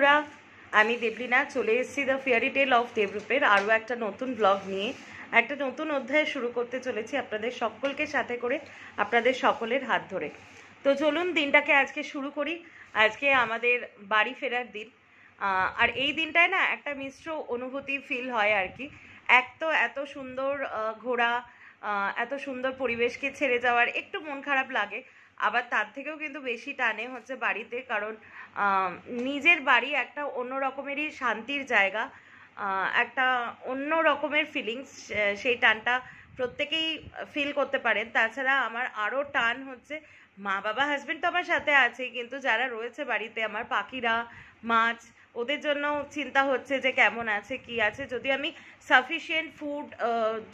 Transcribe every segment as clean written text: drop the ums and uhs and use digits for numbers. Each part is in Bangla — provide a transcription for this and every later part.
বন্ধুরা, আমি দেবলীনা চলে এসেছি দ্য ফেয়ারি টেল অফ দেবরূপের আরও একটা নতুন ব্লগ নিয়ে। একটা নতুন অধ্যায় শুরু করতে চলেছি আপনাদের সকলকে সাথে করে, আপনাদের সকলের হাত ধরে। তো চলুন দিনটাকে আজকে শুরু করি। আজকে আমাদের বাড়ি ফেরার দিন, আর এই দিনটায় না একটা মিশ্র অনুভূতি ফিল হয় আর কি। এক তো এত সুন্দর ঘোরা, এত সুন্দর পরিবেশকে ছেড়ে যাওয়ার একটু মন খারাপ লাগে, আবার তার থেকেও কিন্তু বেশি টানে হচ্ছে বাড়িতে, কারণ নিজের বাড়ি একটা অন্য রকমেরই শান্তির জায়গা, একটা অন্য রকমের ফিলিংস, সেই টানটা প্রত্যেকেই ফিল করতে পারেন। তাছাড়া আমার আরও টান হচ্ছে মা বাবা হাজবেন্ড তো আমার সাথে আছেই, কিন্তু যারা রয়েছে বাড়িতে আমার পাখিরা, মাছ, ওদের জন্য চিন্তা হচ্ছে যে কেমন আছে কি আছে। যদি আমি সাফিসিয়েন্ট ফুড,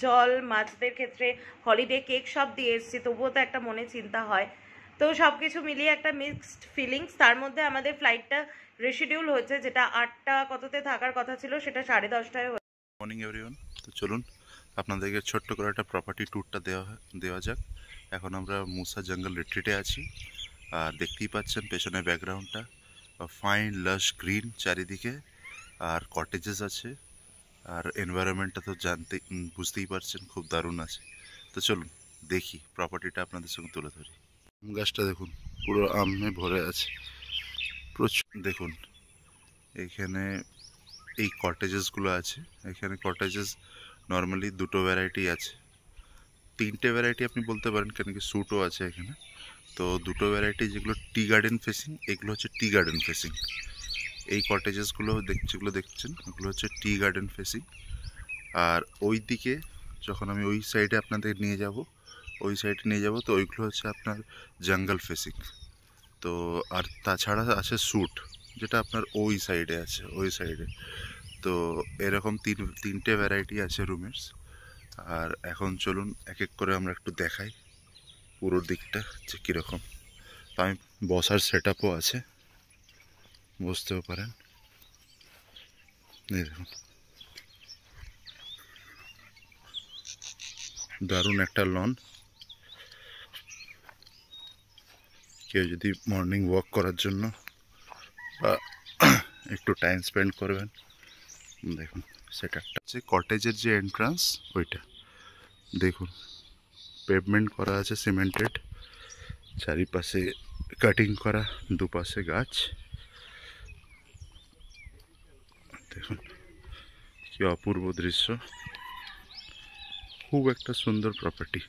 জল, মাছদের ক্ষেত্রে হলিডে কেক সব দিয়ে এসেছি, তবুও তো একটা মনে চিন্তা হয়। তো সব কিছু মিলিয়ে একটা মিক্সড ফিলিংস। তার মধ্যে আমাদের ফ্লাইটটা রিশিডিউল হচ্ছে, যেটা 8টা কততে থাকার কথা ছিল সেটা 10:30টায়। Morning everyone. তো চলুন আপনাদেরকে ছোট্ট করে একটা প্রপার্টি ট্যুরটা দেওয়া যাক। এখন আমরা মুসা জঙ্গল রিট্রিটে আছি, আর দেখতেই পাচ্ছেন পেছনে ব্যাকগ্রাউন্ডটা ফাইন লাশ গ্রিন চারিদিকে, আর কটেজেস আছে, আর এনভায়রনমেন্টটা তো বুঝতেই পারছেন খুব দারুণ আছে। তো চলুন দেখি প্রপার্টিটা আপনাদের সঙ্গে তুলে ধরি। আম গাছটা দেখুন পুরো আমে ভরে আছে, প্রচুর। দেখুন এইখানে এই কটেজেসগুলো আছে, এখানে কটেজেস নর্মালি দুটো ভ্যারাইটি আছে, তিনটে ভ্যারাইটি আপনি বলতে পারেন, কেন কি স্যুটও আছে এখানে। তো দুটো ভ্যারাইটি যেগুলো টি গার্ডেন ফেসিং, এগুলো হচ্ছে টি গার্ডেন ফেসিং। এই কটেজেসগুলো যেগুলো দেখছেন ওগুলো হচ্ছে টি গার্ডেন ফেসিং। আর ওই দিকে যখন আমি ওই সাইডে আপনাদের নিয়ে যাব, তো ওইগুলো হচ্ছে আপনার জঙ্গল ফেসিং। তো আর তাছাড়া আছে স্যুট, যেটা আপনার ওই সাইডে আছে, ওই সাইডে। তো এরকম তিনটে ভ্যারাইটি আছে রুমের। আর এখন চলুন এক এক করে আমরা একটু দেখাই পুরো দিকটা যে কীরকম। তো আমি বসার সেট আপও আছে, বুঝতেও পারেন। দেখুন দারুণ একটা লন, কেউ যদি মর্নিং ওয়াক করার জন্য বা একটু টাইম স্পেন্ড করবেন। দেখুন সেটআপটা হচ্ছে কটেজের যে এন্ট্রান্স, ওইটা দেখুন পেভমেন্ট করা আছে সিমেন্টেড, চারিপাশে কাটিং করা, দুপাশে গাছ। দেখুন কি অপূর্ব দৃশ্য, খুব একটা সুন্দর প্রপার্টি।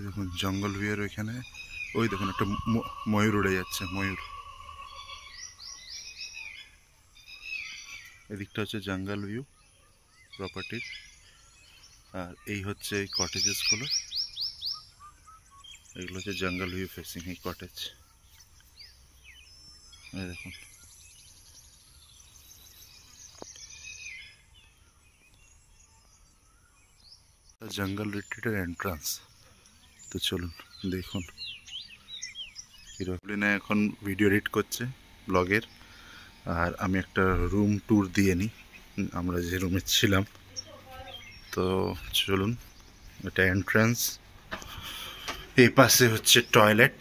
দেখুন জঙ্গল ভিউয়ের ওইখানে, ওই দেখুন একটা ময়ূর উড়ে যাচ্ছে, ময়ূর। এদিকটা হচ্ছে জঙ্গল ভিউ প্রপার্টির, আর এই হচ্ছে এই কটেজেসগুলো, এগুলো হচ্ছে জঙ্গল ভিউ ফেসিং এই কটেজ। দেখুন জঙ্গল রিট্রিটের এন্ট্রান্স। তো চলুন দেখুন। হিরোলিনা এখন ভিডিও এডিট করছে ব্লগের, আর আমি একটা রুম ট্যুর দিয়ে নিই আমরা যে রুমে ছিলাম। তো চলুন, এটা এন্ট্রান্স, এই পাশে হচ্ছে টয়লেট।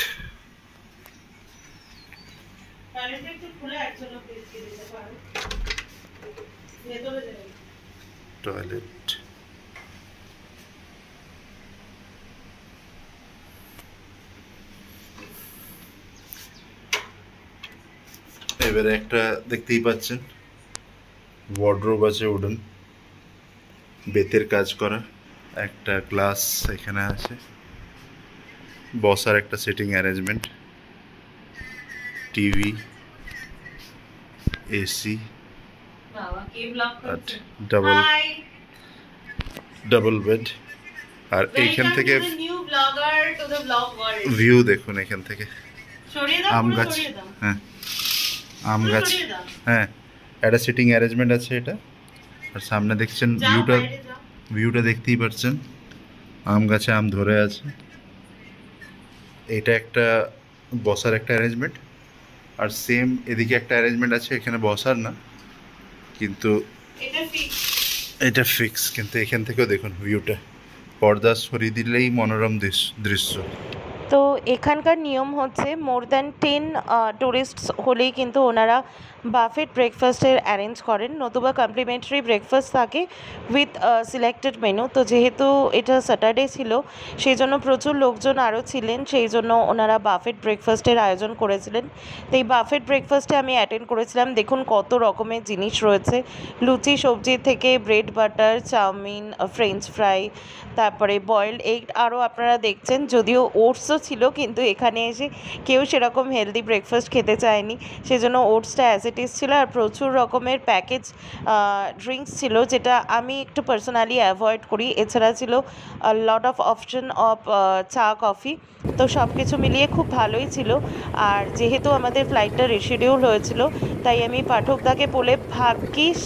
টয়লেট, এবারে একটা দেখতেই পাচ্ছেন ওয়ার্ডরোব আছে, উডেন বেতের কাজ করা, একটা গ্লাস এখানে আছে, বসার একটা sitting arrangement, TV, AC, double bed. আর এইখান থেকে ভিউ দেখুন, এখান থেকে আম গাছ, হ্যাঁ আম গাছ, হ্যাঁ একটা সিটিং অ্যারেঞ্জমেন্ট আছে এটা। আর সামনে দেখছেন ভিউটা দেখতেই পাচ্ছেন, আম গাছে আম ধরে আছে। এটা একটা বসার একটা অ্যারেঞ্জমেন্ট, আর সেম এদিকে একটা অ্যারেঞ্জমেন্ট আছে, এখানে বসার না কিন্তু এটা ফিক্স। কিন্তু এখান থেকেও দেখুন ভিউটা, পর্দা সরিয়ে দিলেই মনোরম দৃশ্য। তো তো এখানকার নিয়ম হচ্ছে মোর দ্যান 10 টুরিস্টস হলেই কিন্তু ওনারা বাফেট ব্রেকফাস্টের অ্যারেঞ্জ করেন, নতুবা কমপ্লিমেন্টারি ব্রেকফাস্ট থাকে উইথ সিলেক্টেড মেনু। তো যেহেতু এটা স্যাটারডে ছিল সেই জন্য প্রচুর লোকজন আরও ছিলেন, সেই জন্য ওনারা বাফেট ব্রেকফাস্টের আয়োজন করেছিলেন। তো এই বাফেট ব্রেকফাস্টে আমি অ্যাটেন্ড করেছিলাম। দেখুন কত রকমের জিনিস রয়েছে, লুচি সবজি থেকে bread butter, chowmein, French fry, তারপরে বয়েলড এগ, আরও আপনারা দেখছেন যদিও ওটসও ছিল, কিন্তু এখানে এসে কেউ সেরকম হেলদি ব্রেকফাস্ট খেতে চায়নি, সেজন্য ওটসটা অ্যাজ ইট ইজ ছিল। আর প্রচুর রকমের প্যাকেজ ড্রিঙ্কস ছিল, যেটা আমি একটু পার্সোনালি অ্যাভয়েড করি। এছাড়া ছিল লট অফ অপশন অফ চা কফি। তো সব কিছু মিলিয়ে খুব ভালোই ছিল। আর যেহেতু আমাদের ফ্লাইটটা রিশিডিউল হয়েছিল, তাই আমি পাঠকদাকে বলে ভাগ্যিস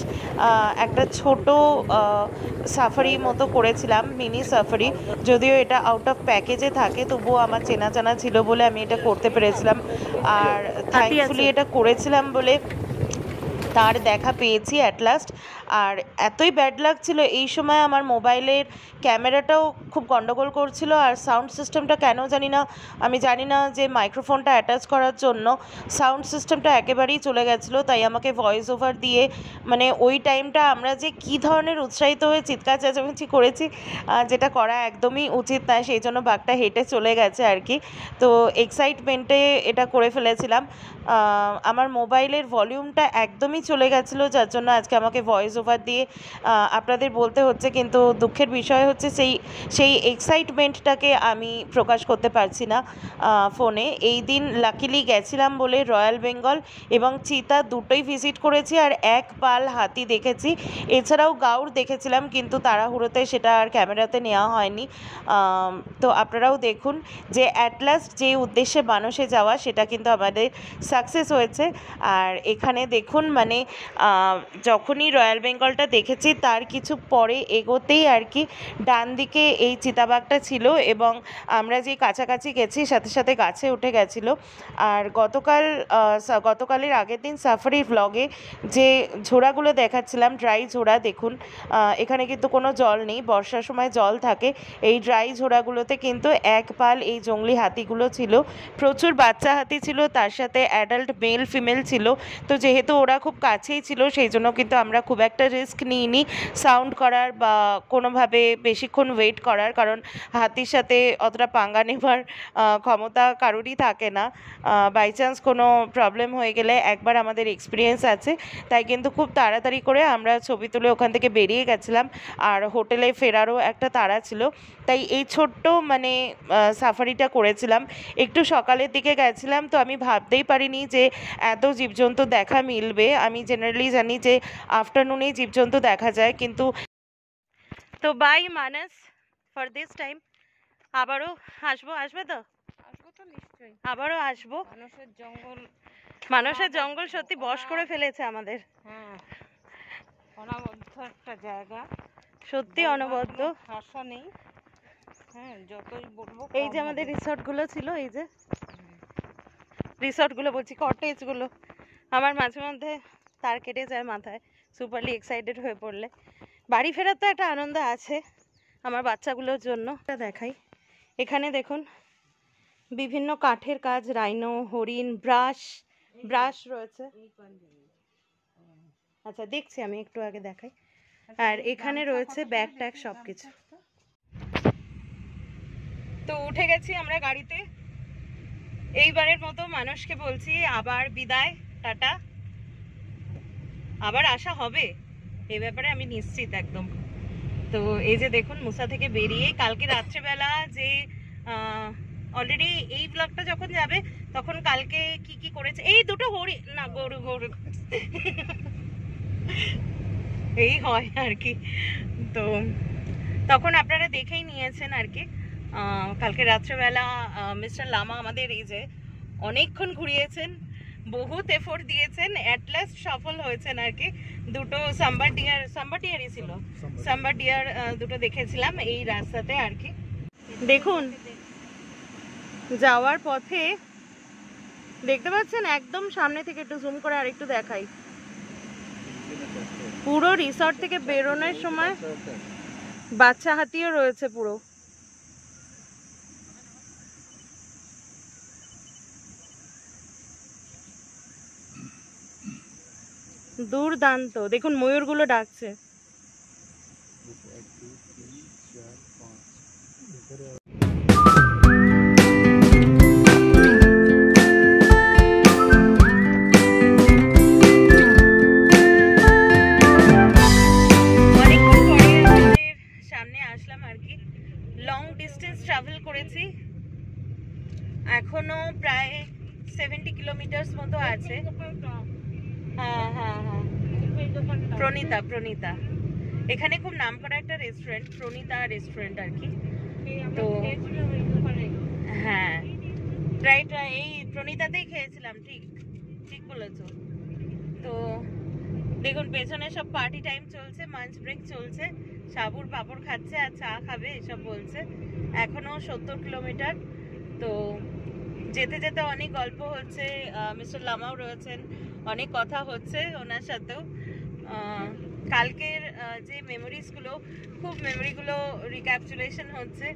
একটা ছোট সাফারি মতো করেছিলাম, মিনি সাফারি। যদিও এটা আউট অফ প্যাকেজে থাকে, তবুও আমার চেনা জানা ছিল বলে আমি এটা করতে পেরেছিলাম। আর থ্যাঙ্কফুলি এটা করেছিলাম বলে তার দেখা পেয়েছি অ্যাট লাস্ট। আর এতই ব্যাড লাগছিল এই সময়, আমার মোবাইলের ক্যামেরাটাও খুব গন্ডগোল করছিল, আর সাউন্ড সিস্টেমটা কেন জানি না, আমি জানি না যে মাইক্রোফোনটা অ্যাটাচ করার জন্য সাউন্ড সিস্টেমটা একেবারেই চলে গেছিলো। তাই আমাকে ভয়েস ওভার দিয়ে, মানে ওই টাইমটা আমরা যে কী ধরনের উৎসাহিত হয়ে চিৎকার চেঁচামেচি করেছি, যেটা করা একদমই উচিত না, সেই জন্য বাঘটা হেঁটে চলে গেছে আর কি। তো এক্সাইটমেন্টে এটা করে ফেলেছিলাম। আমার মোবাইলের ভলিউমটা একদমই চলে গেছিলো, যার জন্য আজকে আমাকে ভয়েস ওভার দিয়ে আপনাদের বলতে হচ্ছে। কিন্তু দুঃখের বিষয় হচ্ছে সেই এক্সাইটমেন্টটাকে আমি প্রকাশ করতে পারছি না ফোনে। এই দিন লাকিলি গেছিলাম বলে রয়্যাল বেঙ্গল এবং চিতা দুটোই ভিজিট করেছি, আর এক পাল হাতি দেখেছি। এছাড়াও গাউর দেখেছিলাম, কিন্তু তাড়াহুড়োতে সেটা আর ক্যামেরাতে নেওয়া হয়নি। তো আপনারাও দেখুন যে অ্যাট লাস্ট যে উদ্দেশ্যে মানুষে যাওয়া, সেটা কিন্তু আমাদের সাকসেস হয়েছে। আর এখানে দেখুন, মানে যখনই রয়্যাল বেঙ্গলটা দেখেছি তার কিছু পরে এগোতেই আর কি ডান দিকে এই চিতাবাঘটা ছিল, এবং আমরা যে কাছাকাছি গেছি সাথে সাথে গাছে উঠে গেছিলো। আর গতকালের আগের দিন সাফারির ব্লগে যে ঝোড়াগুলো দেখাচ্ছিলাম, ড্রাই ঝোড়া, দেখুন এখানে কিন্তু কোনো জল নেই, বর্ষার সময় জল থাকে। এই ড্রাই ঝোড়াগুলোতে কিন্তু এক পাল এই জংলি হাতিগুলো ছিল। প্রচুর বাচ্চা হাতি ছিল, তার সাথে অ্যাডাল্ট মেল ফিমেল ছিল। তো যেহেতু ওরা খুব কাছেই ছিল, সেই জন্য কিন্তু আমরা খুব একটা রিস্ক নিইনি সাউন্ড করার বা কোনোভাবে বেশিক্ষণ ওয়েট করার, কারণ হাতির সাথে অতটা পাঙ্গা নেবার ক্ষমতা কারোরই থাকে না। বাই চান্স কোনো প্রবলেম হয়ে গেলে একবার আমাদের এক্সপিরিয়েন্স আছে, তাই কিন্তু খুব তাড়াতাড়ি করে আমরা ছবি তুলে ওখান থেকে বেরিয়ে গেছিলাম। আর হোটেলে ফেরারও একটা তাড়া ছিল, তাই এই ছোট্ট মানে সাফারিটা করেছিলাম। একটু সকালের দিকে গেছিলাম, তো আমি ভাবতেই পারিনি যে এত জীবজন্তু দেখা মিলবে। আমি জেনারেলি জানি যে আফটারনুনেই জীবজন্তু দেখা যায়, কিন্তু তো বাই মানস ফর দিস টাইম। আবারও আসবে তো? আসবো তো নিশ্চয়ই, আবারও আসবো। মানুষের জঙ্গল সত্যি বশ করে ফেলেছে আমাদের। হ্যাঁ, অনবদ্য একটা জায়গা, সত্যি অনবদ্য, ভাষা নেই। হ্যাঁ, যতই বলবো। এই যে আমাদের রিসর্টগুলো ছিল, এই যে রিসর্টগুলো বলছি, কটেজগুলো, আমার মাঝে মধ্যে তার কেটে যায় মাথায় সুপারলি এক্সাইটেড হয়ে পড়লে। বাড়ি ফেরার তো একটা আনন্দ আছে আমার বাচ্চাগুলোর জন্য। দেখাই, এখানে দেখুন বিভিন্ন কাঠের কাজ, রাইনো, হরিণ, ব্রাশ রয়েছে। আচ্ছা দেখছি, আমি একটু আগে দেখাই। আর এখানে রয়েছে ব্যাগ ট্যাগ সব কিছু। তো উঠে গেছি আমরা গাড়িতে। এইবারের মতো মানুষকে বলছি আবার বিদায়, টাটা। আবার আসা হবে এই ব্যাপারে আমি নিশ্চিত একদম। তো এই যে দেখুন মুসা থেকে বেরিয়ে কালকে রাত্রেবেলা যে অলরেডি এই ব্লগটা যখন যাবে তখন কালকে কি কি করেছে, এই দুটো গরু এই হয় আর কি। তো তখন আপনারা দেখেই নিয়েছেন আর কি। কালকে রাত্রেবেলা মিস্টার লামা আমাদের এই যে অনেকক্ষণ ঘুরিয়েছেন, বহুত এফোর্ট দিয়েছেন, অ্যাট লাস্ট সফল হয়েছেন আর কি। দুটো সাম্বার ডিয়ারই ছিল, সাম্বার ডিয়ার দুটো দেখেছিলাম এই রাস্তাতে আর কি। দেখুন যাওয়ার পথে দেখতে পাচ্ছেন একদম সামনে থেকে, একটু জুম করে আর একটু দেখাই, পুরো রিসর্ট থেকে বেরোনোর সময় বাচ্চা হাতিও রয়েছে পুরো। দুর্দান্ত, দেখুন ময়ূরগুলো ডাকছে। অনেকক্ষণ পরে আমাদের সামনে আসলাম আর কি। লং ডিস্টেন্স ট্রাভেল করেছি, এখনো প্রায় 70 কিলোমিটার্স মতো আছে। হ্যাঁ হ্যাঁ হ্যাঁ, প্রণীতা এখানে খুব নামকরা একটা রেস্টুরেন্ট, প্রণীতা রেস্টুরেন্ট আর কি। তো হ্যাঁ রাইট, এই প্রণীতাতেই খেয়েছিলাম, ঠিক ঠিক বলেছো। তো দেখুন পেছনে সব পার্টি টাইম চলছে, মাঞ্চ ব্রেক চলছে, সাবুর পাপড় খাচ্ছে আর চা খাবে এসব বলছে। এখনো 70 কিলোমিটার। তো যেতে যেতে অনেক গল্প হচ্ছে, মিস্টার লামাও রয়েছেন, অনেক কথা হচ্ছে ওনার সাথেও। কালকের যে মেমোরিজগুলো, খুব মেমোরিগুলো রিক্যাপচুলেশন হচ্ছে।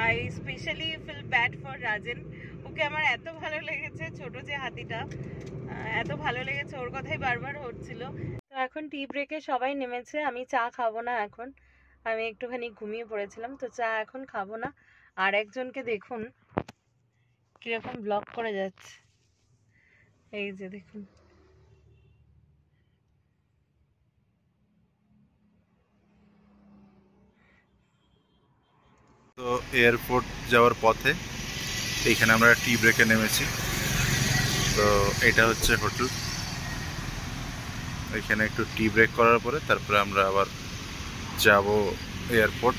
I specially feel bad for Rajen, okay আমার এত ভালো লেগেছে, ছোট যে হাতিটা, এত ভালো লেগেছে, ওর কথাই বারবার হচ্ছিল। তো এখন টি ব্রেকে সবাই নেমেছে, আমি চা খাবো না এখন, আমি একটুখানি ঘুমিয়ে পড়েছিলাম, তো চা এখন খাবো না। আর একজনকে দেখুন কিরকম ব্লক করে যাচ্ছে, এই যে দেখুন। তো এয়ারপোর্ট যাওয়ার পথে এইখানে আমরা টি ব্রেকে নেমেছি। তো এটা হচ্ছে হোটেল, এখানে একটু টি ব্রেক করার পরে তারপরে আমরা আবার যাব এয়ারপোর্ট।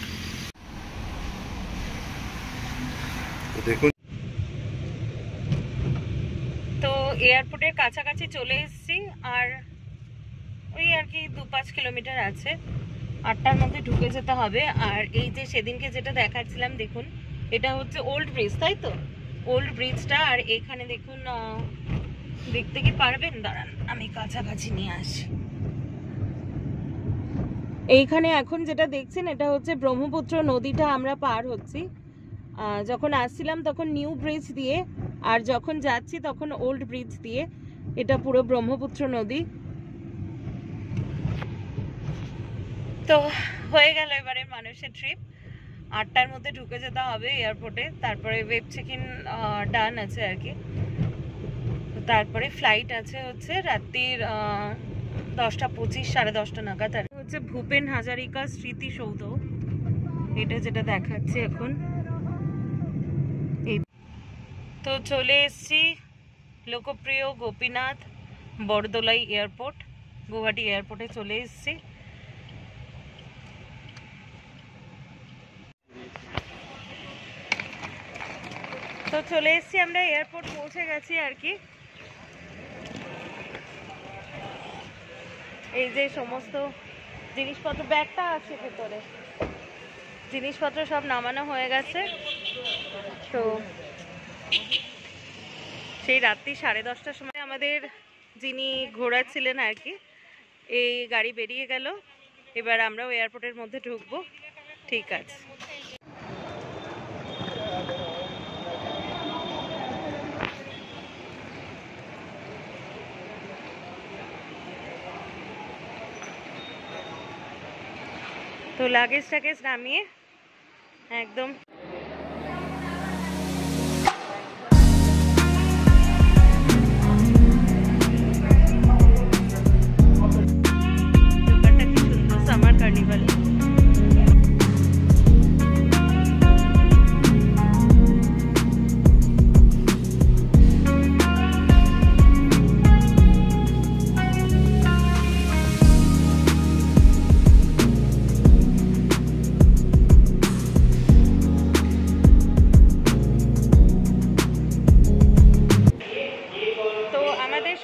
তো দেখুন, তো এয়ারপোর্টের কাছাকাছি চলে এসেছি, আর ওই আর কি 2-5 কিলোমিটার আছে, 8টার মধ্যে ঢুকে যেতে হবে। আর এই যে সেদিনকে যেটা দেখাচ্ছিলাম দেখুন, এটা হচ্ছে ওল্ড ব্রিজ, তাই তো, ওল্ড ব্রিজটা। আর এখানে দেখুন, দেখতে কি পারবেন, দাঁড়ান আমি কাছাকাছি নিয়ে আসি। এইখানে এখন যেটা দেখছেন এটা হচ্ছে ব্রহ্মপুত্র নদীটা আমরা পার হচ্ছি। যখন আসছিলাম তখন নিউ ব্রিজ দিয়ে, আর যখন যাচ্ছি তখন ওল্ড ব্রিজ দিয়ে। এটা পুরো ব্রহ্মপুত্র নদী। তো হয়ে গেল এবারে মানুষের ট্রিপ, 8টার মধ্যে ঢুকে যেতে হবে এয়ারপোর্টে, তারপরে ওয়েব চেক ইন ডান আছে আর কি। তারপরে ফ্লাইট আছে হচ্ছে রাত্রির 10:25, 10:30 নাগাদ। আর হচ্ছে ভূপেন হাজারিকা স্মৃতিসৌধ, এটা যেটা দেখাচ্ছে এখন। এই তো চলে এসছি লোকপ্রিয় গোপীনাথ বরদলাই এয়ারপোর্ট, গুয়াহাটি এয়ারপোর্টে চলে এসছি। তো চলে এসছি আমরা, এয়ারপোর্ট পৌঁছে গেছি আর কি। এই যে সমস্ত জিনিসপত্র, ব্যাগটা আছে ভেতরে, জিনিসপত্র সব নামানো হয়ে গেছে। তো সেই রাত্রি 10:30টার সময় আমাদের যিনি ঘোরাচ্ছিলেন আর কি, এই গাড়ি বেরিয়ে গেল। এবার আমরাও এয়ারপোর্টের মধ্যে ঢুকবো, ঠিক আছে। তো লাগেজ টাগেজ নামিয়ে একদম ব্যাপারটা কি সুন্দর, সামার কার্নিভাল।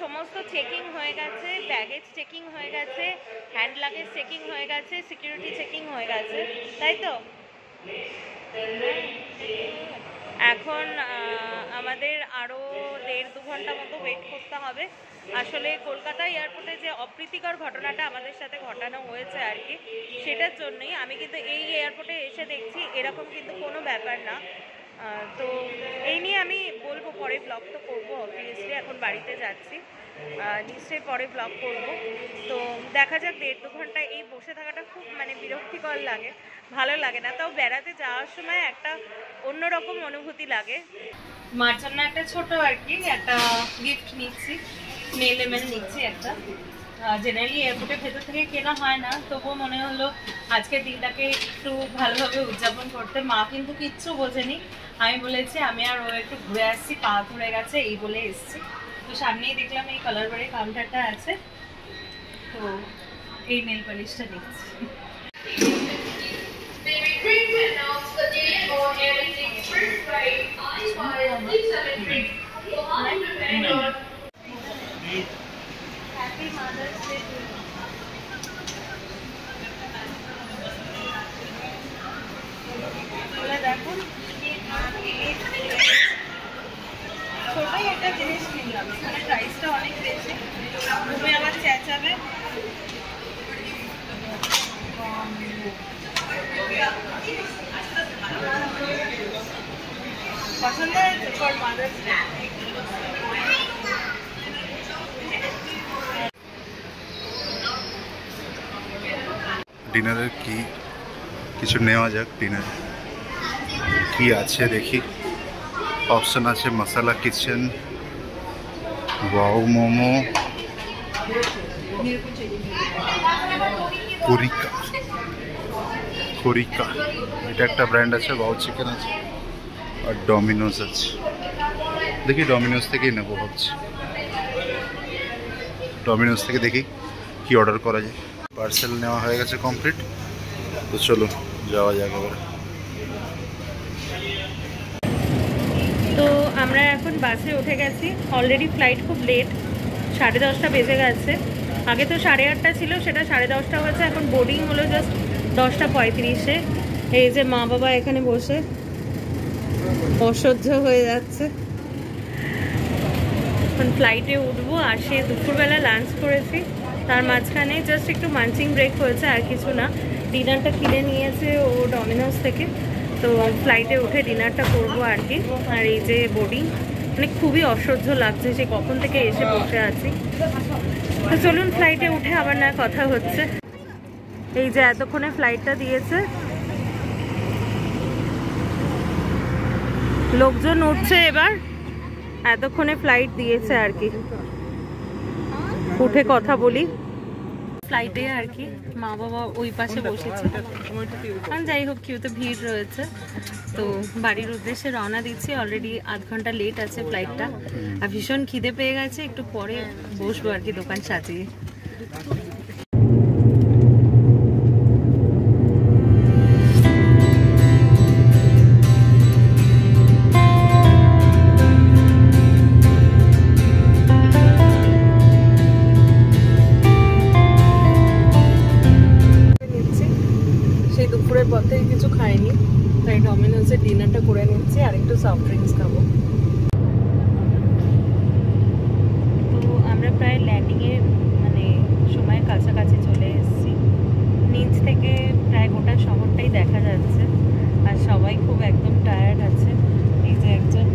সমস্ত চেকিং হয়ে গেছে, ব্যাগেজ চেকিং হয়ে গেছে, হ্যান্ড লাগেজ চেকিং হয়ে গেছে, সিকিউরিটি চেকিং হয়ে গেছে, তাই তো। এখন আমাদের আরও 1.5-2 ঘন্টা মতো ওয়েট করতে হবে। আসলে কলকাতা এয়ারপোর্টে যে অপ্রীতিকর ঘটনাটা আমাদের সাথে ঘটানো হয়েছে আর কি, সেটার জন্যই আমি কিন্তু এই এয়ারপোর্টে এসে দেখছি এরকম কিন্তু কোনো ব্যাপার না। তো এই নিয়ে আমি বলবো, পরে ব্লগ তো করবো অবভিয়াসলি, এখন বাড়িতে যাচ্ছি। নিশ্চয়ই পরে ব্লগ করব। তো দেখা যাক, 1.5-2 ঘন্টা এই বসে থাকাটা খুব মানে বিরক্তিকর লাগে, ভালো লাগে না। তাও বেড়াতে যাওয়ার সময় একটা অন্যরকম অনুভূতি লাগে। মার জন্য একটা ছোট আর কি একটা গিফট নিচ্ছি, মেল এমেল নিচ্ছি একটা। জেনারেলি এয়ারপোর্টের ভেতর থেকে কেনা হয় না, তবুও মনে হলো আজকের দিনটাকে একটু ভালোভাবে উদযাপন করতে। মা কিন্তু কিচ্ছু বোঝেনি, আমি বলেছি আমি আর ও একটু ঘুরে আসছি, পা ধরে গেছে এই বলে এসছি। তো সামনেই দেখলাম এই কালার বাড়ির কাউন্টারটা আছে, তো এই নেল পালিশটা নিচ্ছি। দেখুন ছোটই একটা জিনিস কিনলাম, এখানে প্রাইসটা অনেক বেশি, তুমি আবার চেঁচাবে। পছন্দ হয়েছে ফর মাদার্স ডে। ডিনারের কি কিছু নেওয়া যাক, ডিনারে কি আছে দেখি। অপশন আছে মশলা কিচেন, ওয়াও মোমো, কোরিকা, কোরিকা এটা একটা ব্র্যান্ড আছে, ওয়াও চিকেন আছে, আর ডমিনোজ আছে। দেখি ডমিনোজ থেকেই নেবো ভাবছি, ডমিনোজ থেকে দেখি কি অর্ডার করা যায়। পার্সেল নেওয়া হয়ে গেছে কমপ্লিট, তো চলো যাওয়া যাক এবার। তো আমরা এখন বাসে উঠে গেছি, অলরেডি ফ্লাইট খুব লেট, 10:30 বেজে গেছে। আগে তো 8:30 ছিল, সেটা 10:30 হয়েছে। এখন বোর্ডিং হলো জাস্ট 10:35-এ। এই যে মা বাবা এখানে বসে অসহ্য হয়ে যাচ্ছে। এখন ফ্লাইটে উঠবো, আর সে দুপুরবেলা লাঞ্চ করেছি, তার মাঝখানে জাস্ট একটু মাঞ্চিং ব্রেক হয়েছে, আর কিছু না। ডিনারটা কিনে নিয়েছে ও ডমিনোজ থেকে, তো ফ্লাইটে উঠে ডিনারটা করবো আর কি। আর এই যে বোর্ডিং, মানে খুবই অসহ্য লাগছে, সে কখন থেকে এসে বসে আছি। তো চলুন ফ্লাইটে উঠে আবার না কথা হচ্ছে। এই যে এতক্ষণে ফ্লাইটটা দিয়েছে, লোকজন উঠছে এবার, এতক্ষণে ফ্লাইট দিয়েছে আর কি। উঠে কথা বলি ফ্লাইটে আর কি। মা বাবা ওই পাশে বসেছে, আর যাই হোক কিউতে ভিড় রয়েছে। তো বাড়ির উদ্দেশ্যে রওনা দিচ্ছি, অলরেডি আধ ঘন্টা লেট আছে ফ্লাইটটা। আর ভীষণ খিদে পেয়ে গেছে, একটু পরে বসবো আর কি দোকান সাজিয়ে। দুপুরের পর থেকে কিছু খাইনি, তাই ডমিনোজের ডিনারটা করে নিচ্ছি, আর একটু সফট ড্রিঙ্কস খাবো। তো আমরা প্রায় ল্যান্ডিংয়ের মানে সময় কাছাকাছি চলে এসেছি। নিচ থেকে প্রায় গোটা শহরটাই দেখা যাচ্ছে, আর সবাই খুব একদম টায়ার্ড আছে। এই যে একজন,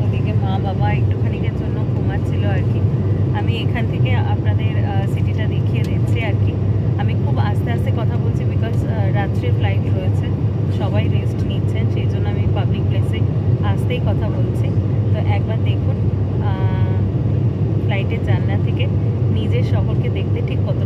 ওদিকে মা বাবা একটুখানিকের জন্য ঘুমাচ্ছিল আর কি। আমি এখান থেকে আপনাদের সিটিটা দেখিয়ে দিচ্ছি আর কি। আমি খুব আস্তে আস্তে কথা বলছি, বিকজ রাত্রে ফ্লাইট রয়েছে, সবাই রেস্ট নিচ্ছেন, সেই জন্য আমি পাবলিক প্লেসে আসতেই কথা বলছি। তো একবার দেখুন ফ্লাইটের জানলা থেকে নিজের শহরকে দেখতে ঠিক কত